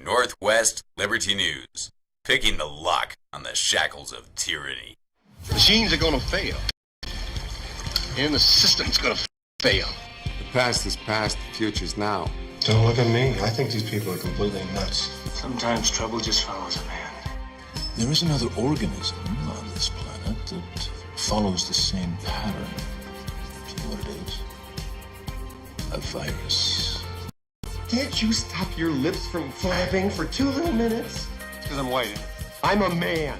Northwest Liberty News, picking the lock on the shackles of tyranny. Machines are gonna fail, and the system's gonna fail. The past is past, the future's now. Don't look at me. I think these people are completely nuts. Sometimes trouble just follows a man. There is another organism on this planet that follows the same pattern. Do you know what it is? A virus. Can't you stop your lips from flapping for 2 little minutes? Because I'm white. I'm a man.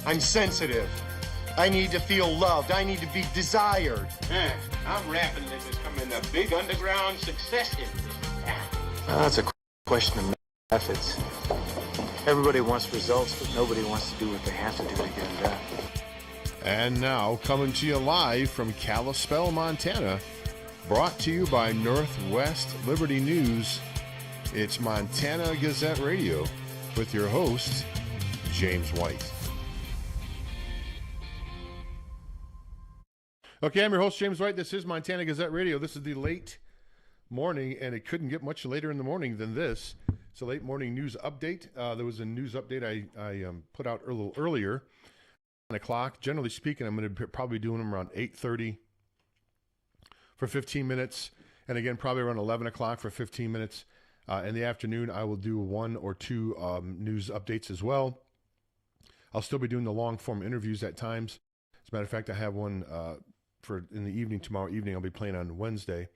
I'm sensitive. I need to feel loved. I need to be desired. I'm rapping this is becoming a big underground success industry. That's a question of methods. Everybody wants results, but nobody wants to do what they have to do to get it done. And now, coming to you live from Kalispell, Montana, brought to you by Northwest Liberty News, it's Montana Gazette Radio with your host, James White. Okay, I'm your host, James White. This is Montana Gazette Radio. This is the late morning, and it couldn't get much later in the morning than this. It's a late morning news update. There was a news update I put out a little earlier, 9 o'clock. Generally speaking, I'm going to probably be doing them around 8:30 for 15 minutes, and again, probably around 11 o'clock for 15 minutes. In the afternoon, I will do 1 or 2 news updates as well. I'll still be doing the long-form interviews at times. As a matter of fact, I have one for in the evening, tomorrow evening. I'll be playing on Wednesday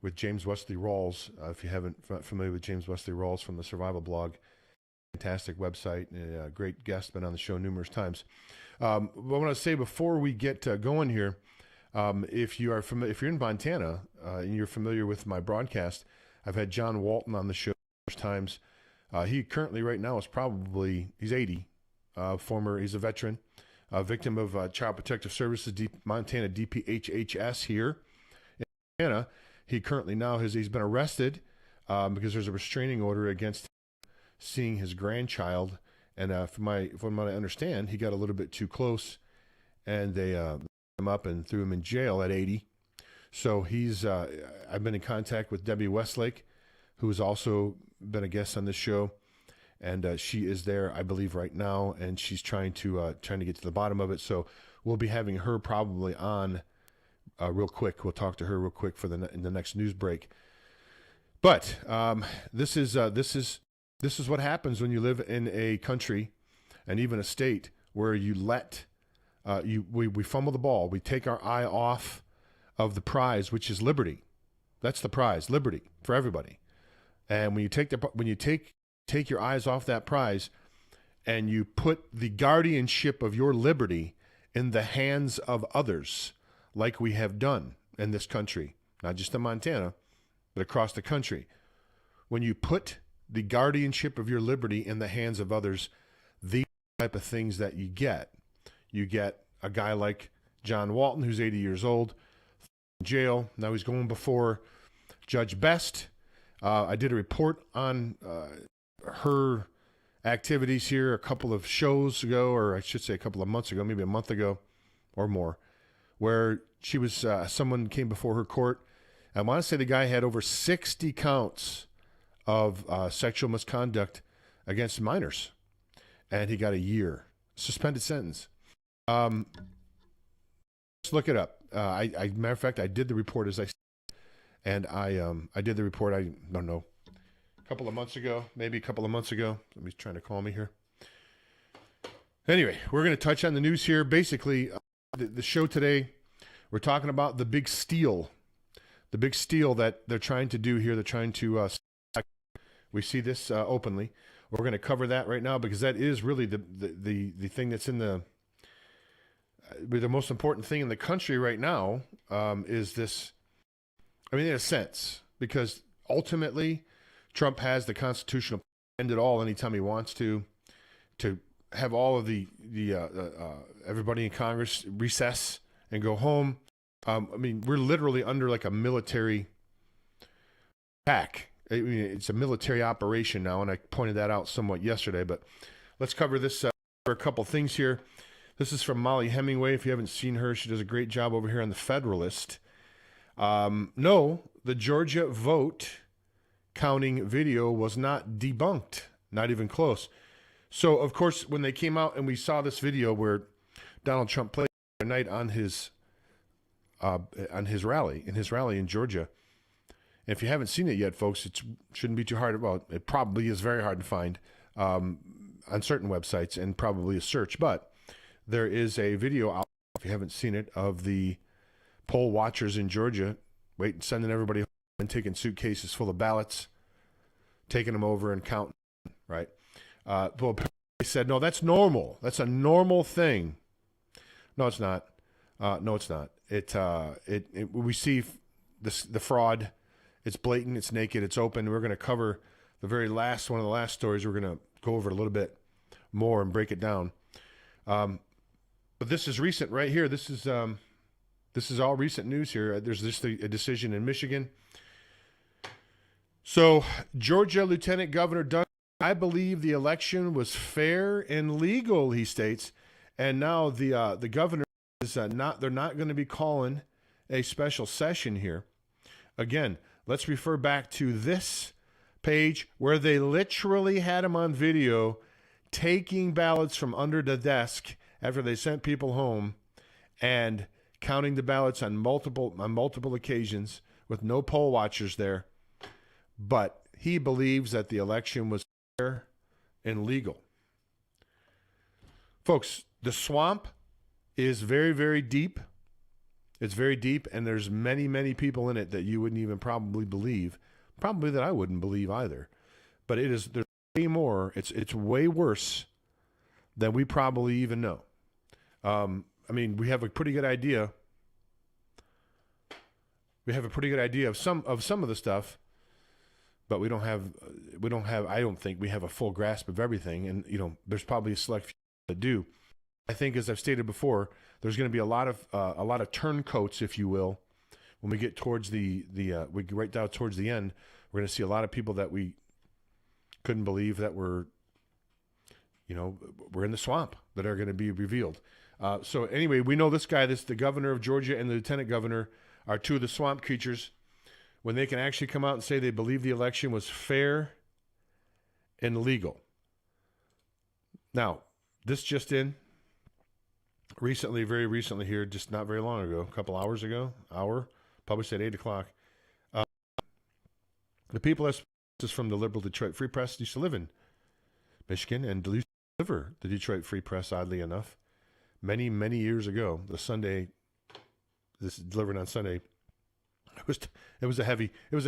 with James Wesley Rawls. If you haven't familiar with James Wesley Rawls from the Survival Blog, fantastic website, and great guest, been on the show numerous times. What I want to say before we get going here, if you're in Montana and you're familiar with my broadcast, I've had John Walton on the show numerous times. He currently right now is he's 80, he's a veteran, victim of Child Protective Services, Montana DPHHS here in Montana. He currently now he's been arrested because there's a restraining order against him seeing his grandchild, and from what I understand, he got a little bit too close, and they him up and threw him in jail at 80. So I've been in contact with Debbie Westlake, who has also been a guest on this show, and she is there, I believe, right now, and she's trying to get to the bottom of it. So we'll be having her probably on real quick. We'll talk to her real quick in the next news break. But this is what happens when you live in a country and even a state where you let we fumble the ball. We take our eye off of the prize, which is liberty. That's the prize, liberty for everybody. And when you take your eyes off that prize and you put the guardianship of your liberty in the hands of others, like we have done in this country, not just in Montana, but across the country. When you put the guardianship of your liberty in the hands of others, these type of things that you get a guy like John Walton, who's 80 years old, in jail. Now he's going before Judge Best. I did a report on her activities here a couple of shows ago, or I should say a couple of months ago, maybe a month ago or more, where she was someone came before her court. I want to say the guy had over 60 counts of sexual misconduct against minors, and he got a year suspended sentence. Just look it up. Matter of fact, I did the report as I said, and I did the report. I don't know, a couple of months ago. Somebody's trying to call me here. Anyway, we're going to touch on the news here. Basically, the show today, we're talking about the big steal that they're trying to do here. They're trying to. We see this openly. We're going to cover that right now because that is really the thing that's in the most important thing in the country right now is this. I mean, in a sense, because ultimately, Trump has the constitutional end it all anytime he wants to have all of the everybody in Congress recess and go home. I mean, we're literally under like a military attack. I mean, it's a military operation now, and I pointed that out somewhat yesterday. But let's cover this for a couple things here. This is from Molly Hemingway. If you haven't seen her, she does a great job over here on The Federalist. No, the Georgia vote counting video was not debunked Not even close. So, of course, when they came out and we saw this video where Donald Trump played the night on his rally in Georgia, and if you haven't seen it yet, folks, it shouldn't be too hard. Well, it probably is very hard to find on certain websites and probably a search, but there is a video out, if you haven't seen it, of the poll watchers in Georgia sending everybody home and taking suitcases full of ballots, taking them over and counting, right? Well, they said, no, that's normal. That's a normal thing. No, it's not. No, it's not. We see the fraud. It's blatant. It's naked. It's open. We're going to cover one of the last stories. We're going to go over it a little bit more and break it down. But this is recent right here. This is all recent news here. There's just a decision in Michigan. So Georgia Lieutenant Governor Doug, I believe the election was fair and legal, he states. And now the governor is they're not going to be calling a special session here. Again, let's refer back to this page where they literally had him on video taking ballots from under the desk after they sent people home and counting the ballots on multiple occasions with no poll watchers there. But he believes that the election was fair and legal. Folks, the swamp is very, very deep. It's very deep, and there's many, many people in it that you wouldn't even probably believe. Probably that I wouldn't believe either. But there's way more. It's way worse than we probably even know. I mean, we have a pretty good idea. We have a pretty good idea of some of the stuff, but we don't have. I don't think we have a full grasp of everything, and there's probably a select few that do. I think, as I've stated before, there's going to be a lot of turncoats, if you will, when we get towards we get right down towards the end. We're going to see a lot of people that we couldn't believe that were in the swamp that are going to be revealed. So anyway, we know this guy, the governor of Georgia and the lieutenant governor are two of the swamp creatures. When they can actually come out and say they believe the election was fair and legal. Now, this just in recently, very recently here, just not very long ago, a couple hours ago, published at 8 o'clock. The people this is from the liberal Detroit Free Press used to live in Michigan and used to deliver the Detroit Free Press, oddly enough, many, many years ago. This is delivered on Sunday. It was a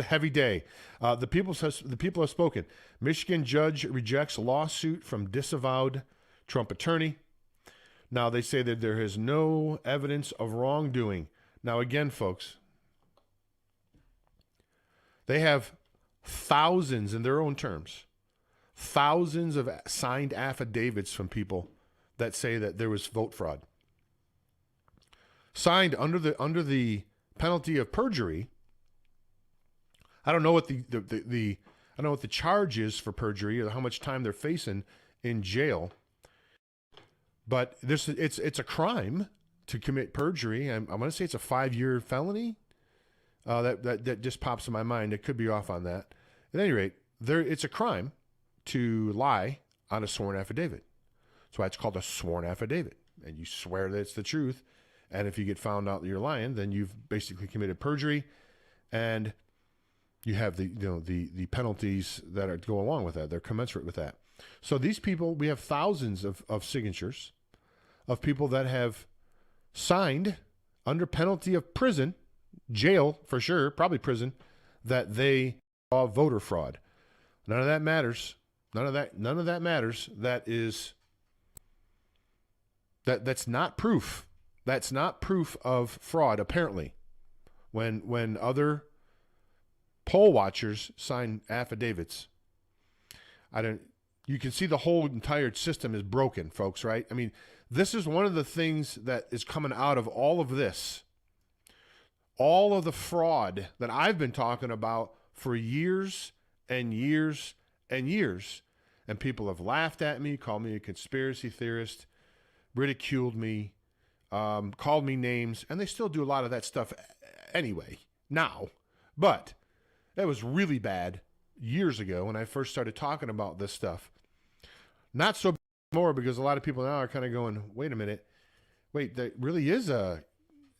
heavy day. The people have spoken. Michigan judge rejects lawsuit from disavowed Trump attorney. Now they say that there is no evidence of wrongdoing. Now again, folks, they have thousands, in their own terms, thousands of signed affidavits from people that say that there was vote fraud. Signed under the penalty of perjury. I don't know what I don't know what the charge is for perjury or how much time they're facing in jail. But it's a crime to commit perjury. I'm going to say it's a 5-year felony. That just pops in my mind. It could be off on that. At any rate, it's a crime to lie on a sworn affidavit. That's why it's called a sworn affidavit. And you swear that it's the truth. And if you get found out that you're lying, then you've basically committed perjury, and you have the penalties that go along with that. They're commensurate with that. So these people, we have thousands of signatures of people that have signed under penalty of prison, jail for sure, probably prison, that they saw voter fraud. None of that matters. None of that matters. That's not proof. That's not proof of fraud, apparently. When other poll watchers sign affidavits, you can see the whole entire system is broken, folks, right? I mean, this is one of the things that is coming out of all of this. All of the fraud that I've been talking about for years and years and years. And people have laughed at me, called me a conspiracy theorist, ridiculed me, called me names, and they still do a lot of that stuff anyway, now. But it was really bad years ago when I first started talking about this stuff. Not so more, because a lot of people now are kind of going, wait a minute, wait, there really isn't a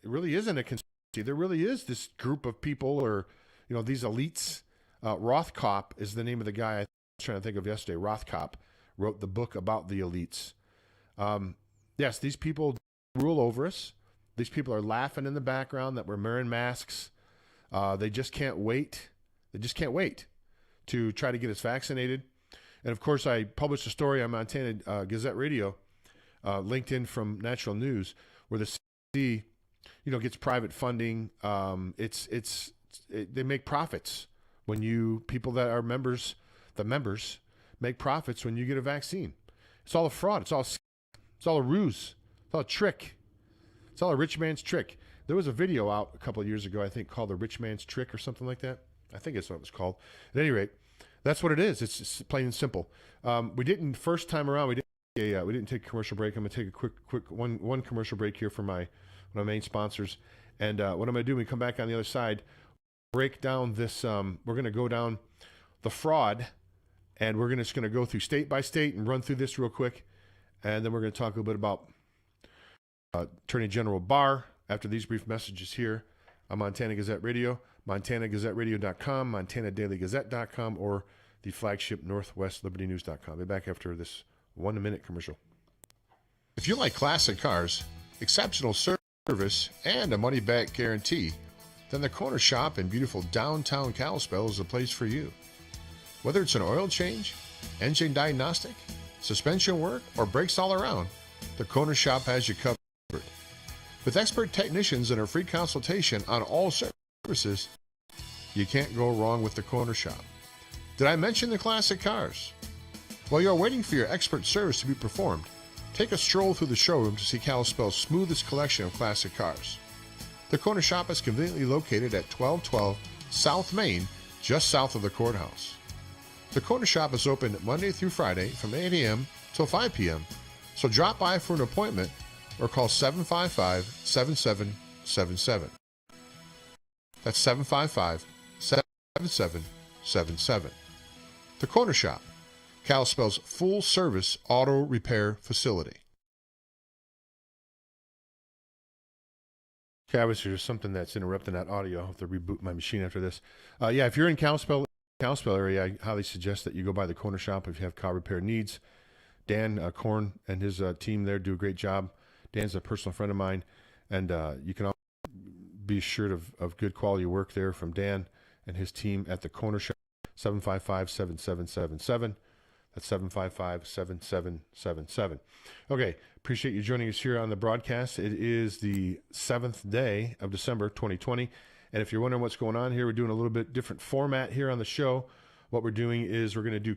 conspiracy. There really is this group of people, or these elites. Rothkopf is the name of the guy I was trying to think of yesterday. Rothkopf wrote the book about the elites. Yes, these people rule over us. These people are laughing in the background that we're wearing masks. They just can't wait. They just can't wait to try to get us vaccinated. And of course, I published a story on Montana Gazette Radio, linked in from Natural News, where the CDC, gets private funding. They make profits when people that are members, the members make profits when you get a vaccine. It's all a fraud. It's all a ruse. It's all a trick. It's all a rich man's trick. There was a video out a couple of years ago, I think, called The Rich Man's Trick or something like that. I think that's what it was called. At any rate, that's what it is. It's plain and simple. We didn't first time around. We didn't take a commercial break. I'm gonna take a quick one commercial break here for one of my main sponsors. And what I'm gonna do when we come back on the other side, break down this. We're gonna go down the fraud, and we're just gonna go through state by state and run through this real quick, and then we're gonna talk a little bit about Attorney General Barr after these brief messages here on Montana Gazette Radio, MontanaGazetteRadio.com, MontanaDailyGazette.com, or the flagship NorthwestLibertyNews.com. Be back after this 1-minute commercial. If you like classic cars, exceptional service, and a money-back guarantee, then the Corner Shop in beautiful downtown Kalispell is the place for you. Whether it's an oil change, engine diagnostic, suspension work, or brakes all around, the Corner Shop has you covered. With expert technicians and a free consultation on all services, you can't go wrong with the Corner Shop. Did I mention the classic cars? While you're waiting for your expert service to be performed, take a stroll through the showroom to see Kalispell's smoothest collection of classic cars. The Corner Shop is conveniently located at 1212 South Main, just south of the courthouse. The Corner Shop is open Monday through Friday from 8 a.m. till 5 p.m., so drop by for an appointment or call 755-7777. That's 755-7777. The Corner Shop, Kalispell's full-service auto repair facility. Okay, obviously there's something that's interrupting that audio. I'll have to reboot my machine after this. If you're in Kalispell area, I highly suggest that you go by the Corner Shop if you have car repair needs. Dan Korn and his team there do a great job. Dan's a personal friend of mine, and you can be assured of good quality work there from Dan and his team at the Corner Shop. 755-7777. That's 755-7777. Okay, appreciate you joining us here on the broadcast. It is the 7th day of December 2020, and if you're wondering what's going on here, we're doing a little bit different format here on the show. What we're doing is we're going to do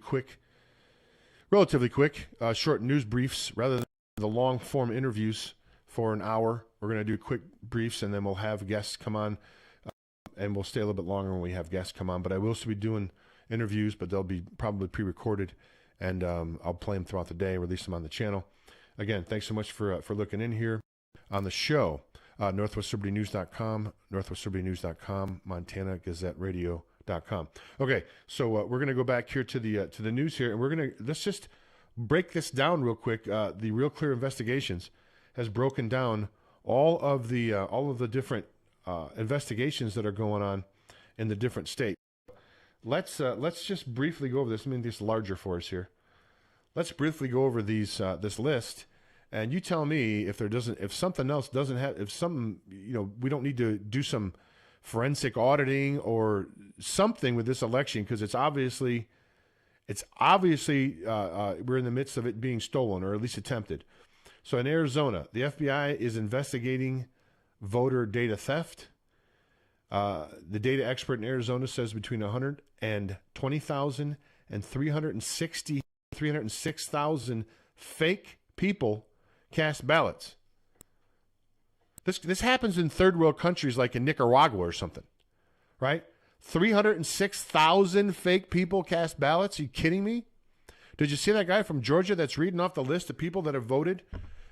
relatively quick, short news briefs rather than the long-form interviews for an hour. We're going to do quick briefs, and then we'll have guests come on, and we'll stay a little bit longer when we have guests come on. But I will still be doing interviews, but they'll be probably pre-recorded, and I'll play them throughout the day, release them on the channel. Again, thanks so much for looking in here on the show. NorthwestLibertyNews.com, NorthwestLibertyNews.com, MontanaGazetteRadio.com. Okay, so we're going to go back here to the news here, and let's just break this down real quick. The Real Clear Investigations has broken down all of the different investigations that are going on in the different states. Let's just briefly go over this. Let me make this larger for us here. Let's briefly go over this list, and you tell me if something else doesn't have, if something, we don't need to do some forensic auditing or something with this election, because it's obviously we're in the midst of it being stolen, or at least attempted. So in Arizona, the FBI is investigating voter data theft. The data expert in Arizona says between 120,000 and 306,000 fake people cast ballots. This happens in third world countries like in Nicaragua or something, right? 306,000 fake people cast ballots? Are you kidding me? Did you see that guy from Georgia that's reading off the list of people that have voted?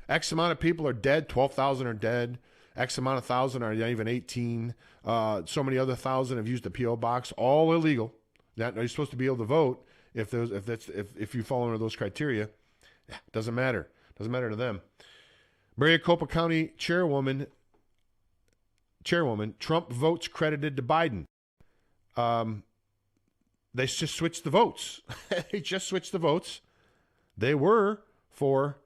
X amount of people are dead. 12,000 are dead. X amount of thousand are not even 18. So many other thousand have used the P.O. box. All illegal. Now, you're supposed to be able to vote if you fall under those criteria. Doesn't matter. Doesn't matter to them. Maricopa County Chairwoman, Trump votes credited to Biden. They just switched the votes. They just switched the votes. They were for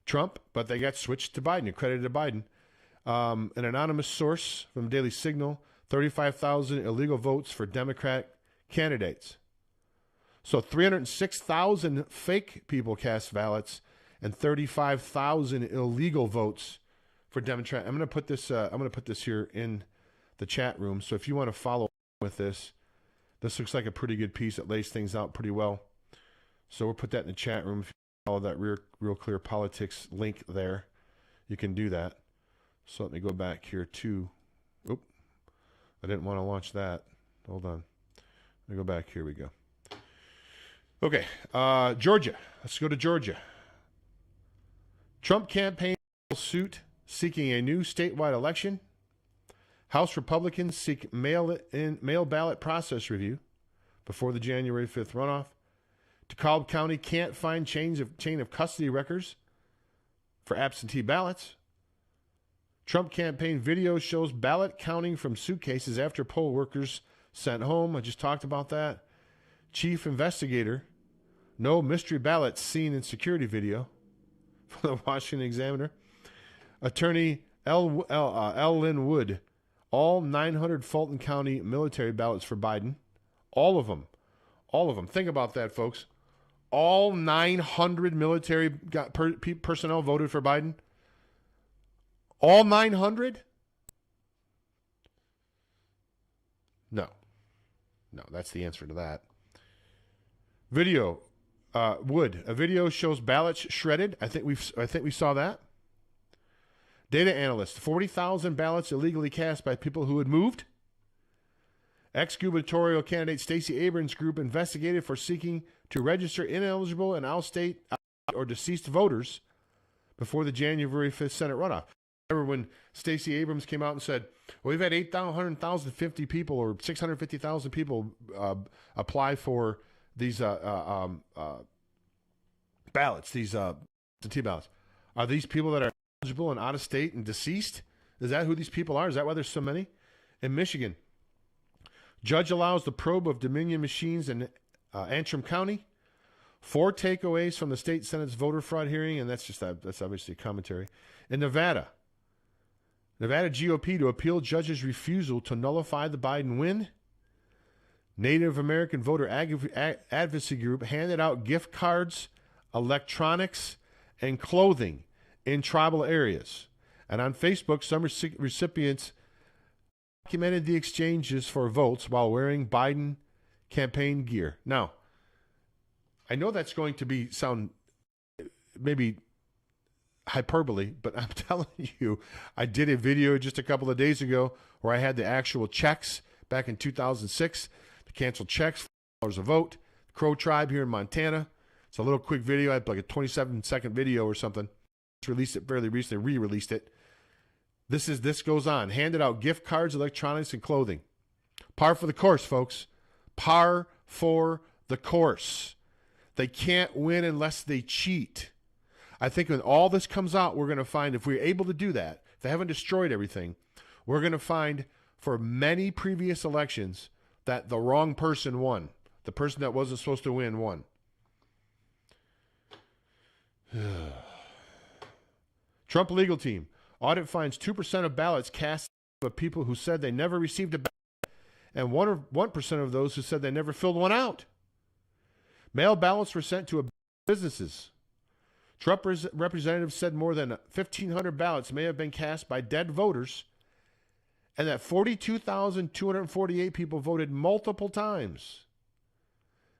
Trump, but they got switched to Biden, credited to Biden. An anonymous source from Daily Signal, 35,000 illegal votes for Democrat candidates. So 306,000 fake people cast ballots and 35,000 illegal votes for Democrat. I'm going to put this here in the chat room. So if you want to follow with this looks like a pretty good piece. It lays things out pretty well. So we'll put that in the chat room. If you follow that Real Clear Politics link there, you can do that. So let me go back here to, I didn't want to launch that. Hold on. Let me go back. Here we go. Okay, Georgia. Let's go to Georgia. Trump campaign suit seeking a new statewide election. House Republicans seek mail ballot process review before the January 5th runoff. DeKalb County can't find chain of custody records for absentee ballots. Trump campaign video shows ballot counting from suitcases after poll workers sent home. I just talked about that. Chief investigator, no mystery ballots seen in security video for the Washington Examiner. Attorney L. Lynn Wood, all 900 Fulton County military ballots for Biden. All of them. All of them. Think about that, folks. All 900 military personnel voted for Biden. All 900? No, that's the answer to that. Video, Wood. A video shows ballots shredded. I think we saw that. Data analyst. 40,000 ballots illegally cast by people who had moved. Ex-gubernatorial candidate Stacey Abrams' group investigated for seeking to register ineligible and out-state or deceased voters before the January 5th Senate runoff. Remember when Stacey Abrams came out and said, well, we've had 850 people or 650,000 people apply for these ballots, these absentee ballots. Are these people that are eligible and out of state and deceased? Is that who these people are? Is that why there's so many? In Michigan, judge allows the probe of Dominion machines in Antrim County. 4 takeaways from the state Senate's voter fraud hearing, and that's obviously commentary. In Nevada GOP to appeal judge's refusal to nullify the Biden win. Native American voter advocacy group handed out gift cards, electronics, and clothing in tribal areas. And on Facebook, some recipients documented the exchanges for votes while wearing Biden campaign gear. Now, I know that's going to sound maybe hyperbole, but I'm telling you, I did a video just a couple of days ago where I had the actual checks back in 2006, the canceled checks, $4 a vote, Crow Tribe here in Montana. It's a little quick video. I had like a 27-second video or something. Just released it fairly recently, re-released it. This goes on. Handed out gift cards, electronics, and clothing. Par for the course, folks. Par for the course. They can't win unless they cheat. I think when all this comes out, we're going to find, if we're able to do that, if they haven't destroyed everything, we're going to find for many previous elections that the wrong person won. The person that wasn't supposed to win won. Trump legal team. Audit finds 2% of ballots cast by people who said they never received a ballot, and 1% of those who said they never filled one out. Mail ballots were sent to businesses. Trump representatives said more than 1,500 ballots may have been cast by dead voters, and that 42,248 people voted multiple times.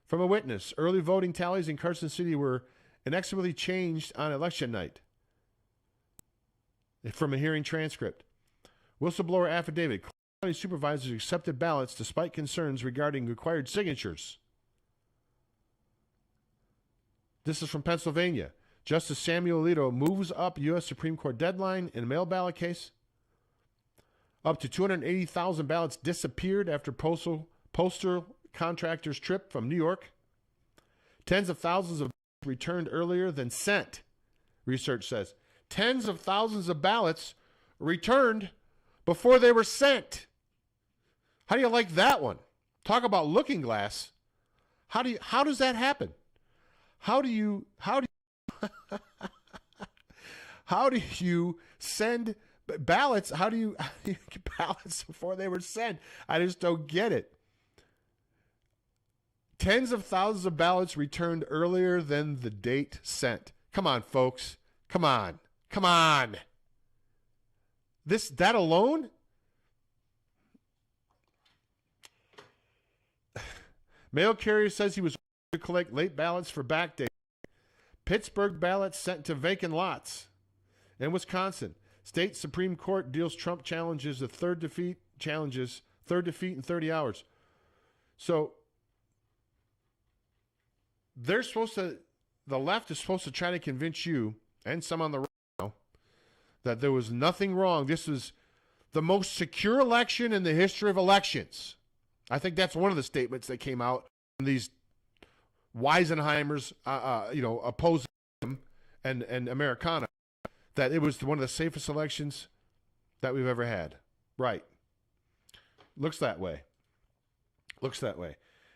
From a witness, early voting tallies in Carson City were inexorably changed on election night. From a hearing transcript. Whistleblower affidavit. County supervisors accepted ballots despite concerns regarding required signatures. This is from Pennsylvania. Justice Samuel Alito moves up U.S. Supreme Court deadline in mail ballot case. Up to 280,000 ballots disappeared after postal contractor's trip from New York. Tens of thousands of ballots returned earlier than sent, research says. Tens of thousands of ballots returned before they were sent. How do you like that one? Talk about looking glass. How does that happen? How do you send ballots? How do you get ballots before they were sent? I just don't get it. Tens of thousands of ballots returned earlier than the date sent. Come on, folks. Come on. That alone? Mail carrier says he was to collect late ballots for backdate. Pittsburgh ballots sent to vacant lots. In Wisconsin, state Supreme Court deals Trump challenges the third defeat in 30 hours. So the left is supposed to try to convince you and some on the right now that there was nothing wrong. This was the most secure election in the history of elections. I think that's one of the statements that came out from these Weisenheimers, opposing him and Americana, that it was one of the safest elections that we've ever had. Right. Looks that way.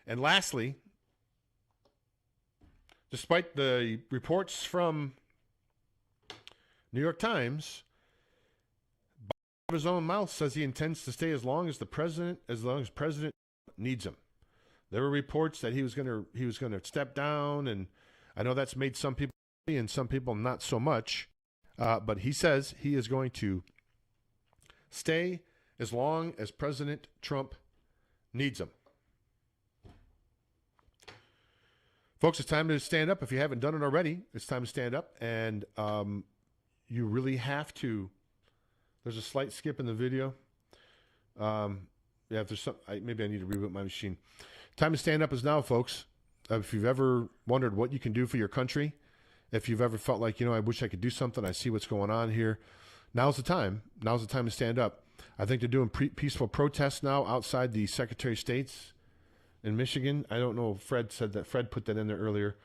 And lastly, despite the reports from New York Times, of his own mouth says he intends to stay as long as President needs him. There were reports that he was going to step down, and I know that's made some people happy and some people not so much. But he says he is going to stay as long as President Trump needs him. Folks, it's time to stand up. If you haven't done it already, it's time to stand up, and you really have to. There's a slight skip in the video. If there's maybe I need to reboot my machine. Time to stand up is now, folks. If you've ever wondered what you can do for your country, if you've ever felt like, I wish I could do something, I see what's going on here, now's the time. Now's the time to stand up. I think they're doing peaceful protests now outside the Secretary of State's in Michigan. I don't know if Fred said that. Fred put that in there earlier.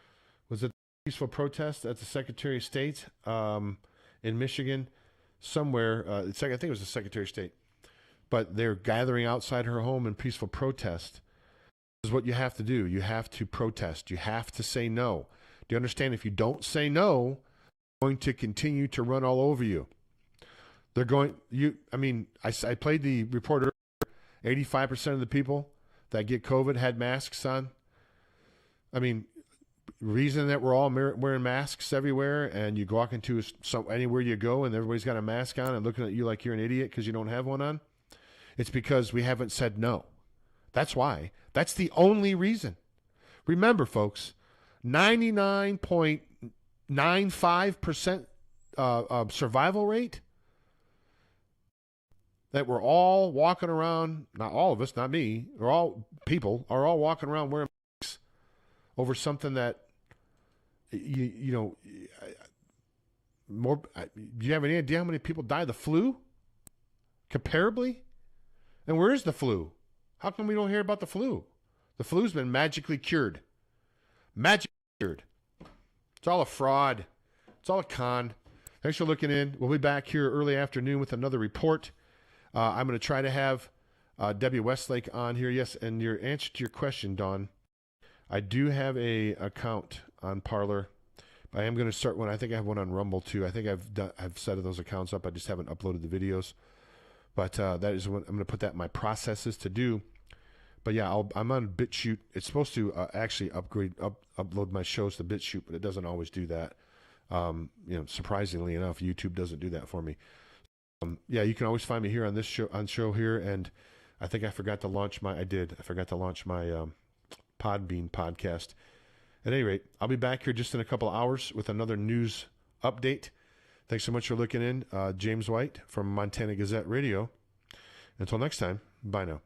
Was it peaceful protest at the Secretary of State in Michigan? Somewhere, I think it was the Secretary of State, but they're gathering outside her home in peaceful protest. This is what you have to do. You have to protest. You have to say no. Do you understand? If you don't say no, they're going to continue to run all over you. They're going. I played the report earlier. 85% of the people that get COVID had masks on. Reason that we're all wearing masks everywhere, and you walk into anywhere you go and everybody's got a mask on and looking at you like you're an idiot because you don't have one on, it's because we haven't said no. That's why. That's the only reason. Remember, folks, 99.95% survival rate, that we're all walking around, not all of us, not me, people are all walking around wearing masks over something that, more. Do you have any idea how many people die of the flu? Comparably? And where is the flu? How come we don't hear about the flu? The flu's been magically cured. Magically cured. It's all a fraud. It's all a con. Thanks for looking in. We'll be back here early afternoon with another report. I'm going to try to have Debbie Westlake on here. Yes, and your answer to your question, Dawn, I do have a account on Parler. I am going to start one. I think I have one on Rumble too. I think I've set those accounts up. I just haven't uploaded the videos. But that is what I'm going to put that in my processes to do. But yeah, I'm on BitChute. It's supposed to actually upload my shows to BitChute, but it doesn't always do that. Surprisingly enough, YouTube doesn't do that for me. You can always find me here on this show here, and I think I forgot to launch my Podbean podcast. At any rate, I'll be back here just in a couple of hours with another news update. Thanks so much for looking in. James White from Montana Gazette Radio. Until next time, bye now.